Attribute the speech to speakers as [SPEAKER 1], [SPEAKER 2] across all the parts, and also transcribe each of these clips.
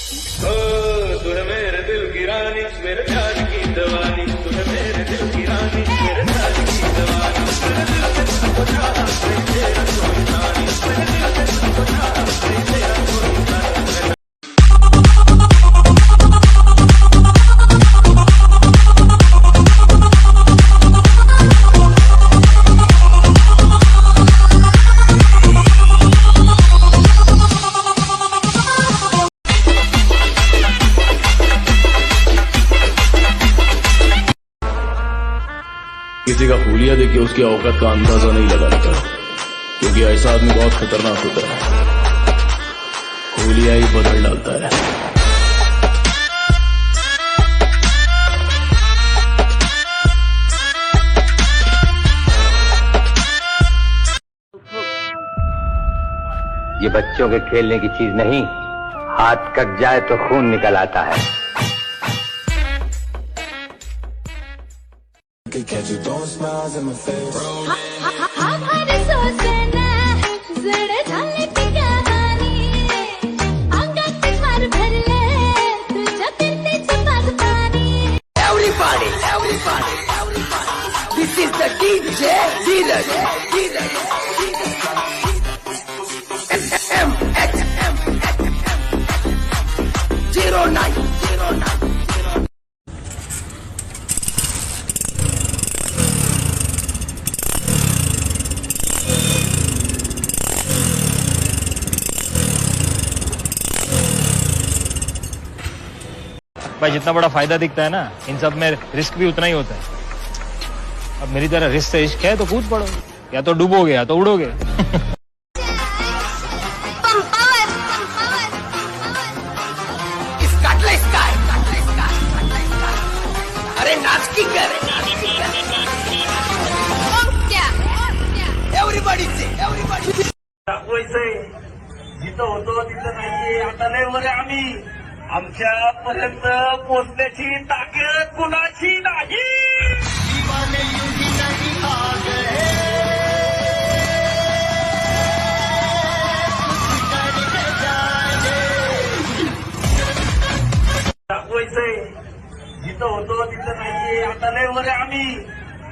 [SPEAKER 1] तू है मेरे दिल की रानी, मेरे प्यार की दीवानी, तू है मेरे दिल की रानी, मेरे प्यार की दीवानी, मेरे दिल से तुझको चाहा, कोई तेरा कोई नानी, मेरे दिल से तुझको चाहा, कोई तेरा कोई नानी।
[SPEAKER 2] किसी का हुलिया देख के उसकी औकात का अंदाजा नहीं लगा लेता, क्योंकि ऐसा आदमी बहुत खतरनाक होता है। हुलिया ही बदल डालता है।
[SPEAKER 3] ये बच्चों के खेलने की चीज नहीं, हाथ कट जाए तो खून निकल आता है।
[SPEAKER 4] Catch you throwing smiles in my face.
[SPEAKER 5] हमारे सोचना जरा झाले की कहानी, अंगात मार भरले तुझ्या पिंडीची पाणी.
[SPEAKER 3] Everybody, this is the DJ Dheeraj. M09.
[SPEAKER 6] भाई जितना बड़ा फायदा दिखता है ना, इन सब में रिस्क भी उतना ही होता है। अब मेरी तरह रिस्क से इश्क है तो कूद पड़ो, या तो डूबोगे या तो उड़ोगे।
[SPEAKER 3] अरे नाच की कर, एवरीबॉडी
[SPEAKER 1] वैसे जिथं होतो तिथं नाहीये, आता लय वरे आम्ही, आमच्यापर्यंत पोचण्याची ताकद कुणाची नाही. वैसे जिथं होतो तिथं नाहीये, आता लय वरे आम्ही,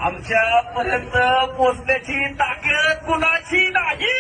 [SPEAKER 1] आमच्यापर्यंत पोचण्याची ताकद कुणाची नाही.